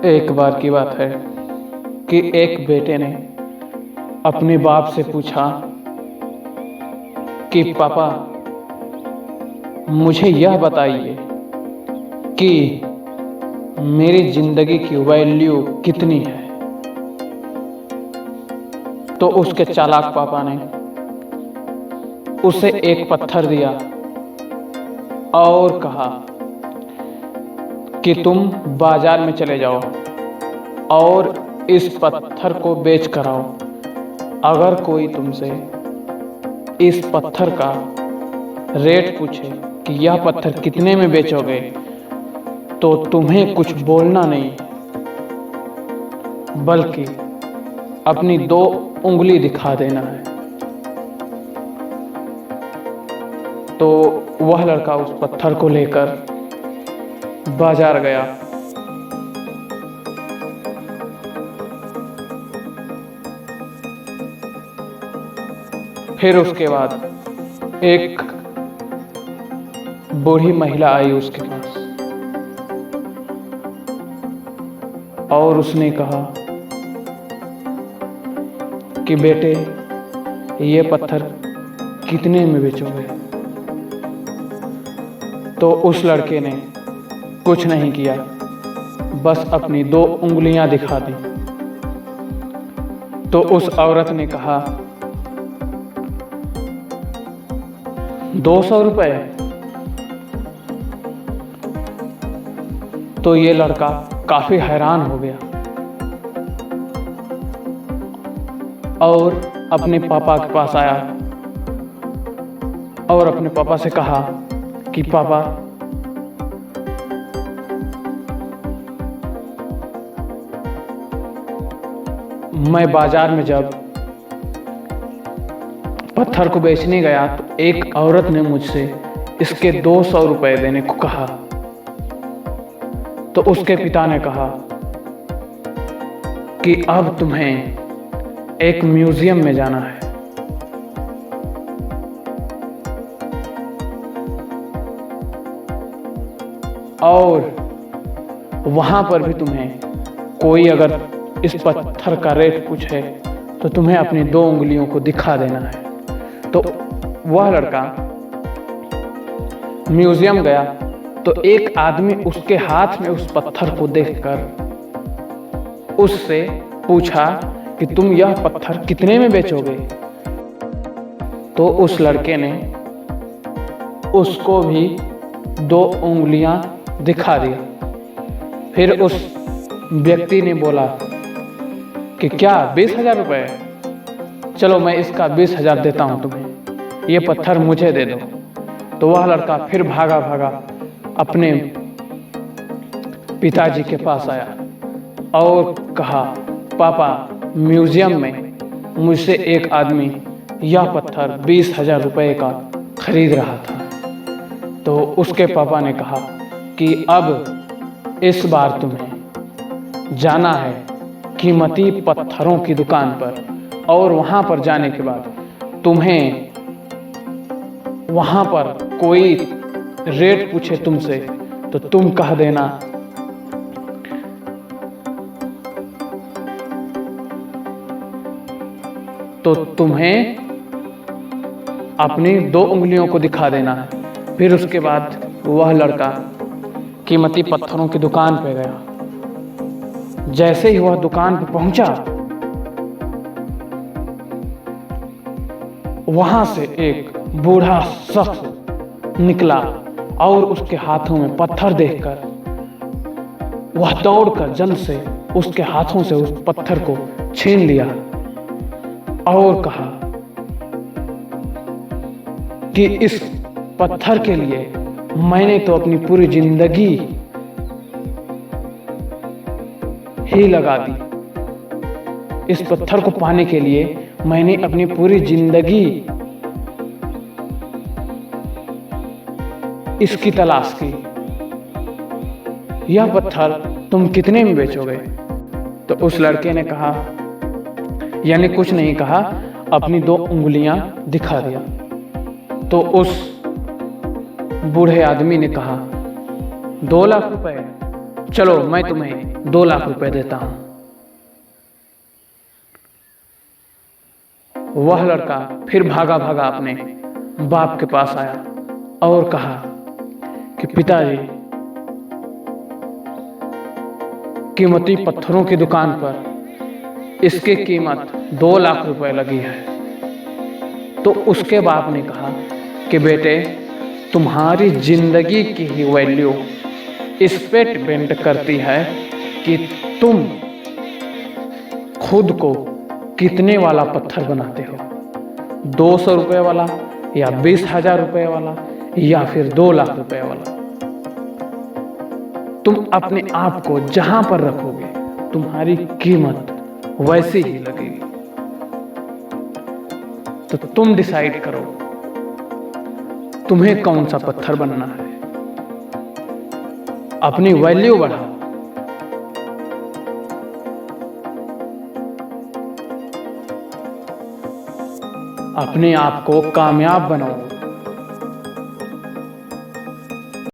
एक बार की बात है कि एक बेटे ने अपने बाप से पूछा कि पापा, मुझे यह बताइए कि मेरी जिंदगी की वैल्यू कितनी है। तो उसके चालाक पापा ने उसे एक पत्थर दिया और कहा कि तुम बाजार में चले जाओ और इस पत्थर को बेच कर आओ। अगर कोई तुमसे इस पत्थर का रेट पूछे कि यह पत्थर कितने में बेचोगे, तो तुम्हें कुछ बोलना नहीं, बल्कि अपनी 2 उंगली दिखा देना है। तो वह लड़का उस पत्थर को लेकर बाजार गया। फिर उसके बाद एक बूढ़ी महिला आई उसके पास और उसने कहा कि बेटे, ये पत्थर कितने में बेचोगे? तो उस लड़के ने कुछ नहीं किया, बस अपनी 2 उंगलियां दिखा दी। तो उस औरत ने कहा 200 रुपए। तो ये लड़का काफी हैरान हो गया और अपने पापा के पास आया और अपने पापा से कहा कि पापा, मैं बाजार में जब पत्थर को बेचने गया तो एक औरत ने मुझसे इसके 200 रुपए देने को कहा। तो उसके पिता ने कहा कि अब तुम्हें एक म्यूजियम में जाना है और वहां पर भी तुम्हें कोई अगर इस पत्थर का रेट पूछे तो तुम्हें अपनी 2 उंगलियों को दिखा देना है। तो वह लड़का म्यूजियम गया तो एक आदमी उसके हाथ में उस पत्थर को देखकर उससे पूछा कि तुम यह पत्थर कितने में बेचोगे? तो उस लड़के ने उसको भी 2 उंगलियां दिखा दिया। फिर उस व्यक्ति ने बोला कि क्या 20,000 रुपए? चलो मैं इसका 20,000 देता हूं तुम्हें, ये पत्थर मुझे दे दो। तो वह लड़का फिर भागा भागा अपने पिताजी के पास आया और कहा, पापा, म्यूजियम में मुझसे एक आदमी यह पत्थर 20,000 रुपए का खरीद रहा था। तो उसके पापा ने कहा कि अब इस बार तुम्हें जाना है कीमती पत्थरों की दुकान पर और वहां पर जाने के बाद तुम्हें वहां पर कोई रेट पूछे तुमसे तो तुम कह देना तो तुम्हें अपनी 2 उंगलियों को दिखा देना है। फिर उसके बाद वह लड़का कीमती पत्थरों की दुकान पे गया। जैसे ही वह दुकान पे पहुंचा, वहां से एक बूढ़ा शख्स निकला और उसके हाथों में पत्थर देखकर वह दौड़कर जल्द से उसके हाथों से उस पत्थर को छीन लिया और कहा कि इस पत्थर के लिए मैंने तो अपनी पूरी जिंदगी ही लगा दी। इस पत्थर को पाने के लिए मैंने अपनी पूरी जिंदगी इसकी तलाश की। यह पत्थर तुम कितने में बेचोगे? तो उस लड़के ने कहा, यानी कुछ नहीं कहा, अपनी 2 उंगलियां दिखा दिया। तो उस बूढ़े आदमी ने कहा 2 लाख रुपए। चलो मैं तुम्हें 2 लाख रुपए देता हूं। वह लड़का फिर भागा भागा अपने बाप के पास आया और कहा कि पिताजी, कीमती पत्थरों की दुकान पर इसकी कीमत 2 लाख रुपए लगी है। तो उसके बाप ने कहा कि बेटे, तुम्हारी जिंदगी की ही वैल्यू इस पे डिपेंड करती है कि तुम खुद को कितने वाला पत्थर बनाते हो, 200 रुपए वाला या 20,000 रुपए वाला या फिर 2 लाख रुपए वाला। तुम अपने आप को जहां पर रखोगे तुम्हारी कीमत वैसी ही लगेगी। तो तुम डिसाइड करो तुम्हें कौन सा पत्थर बनना है। अपनी वैल्यू बढ़ाओ, अपने आप को कामयाब बनाओ।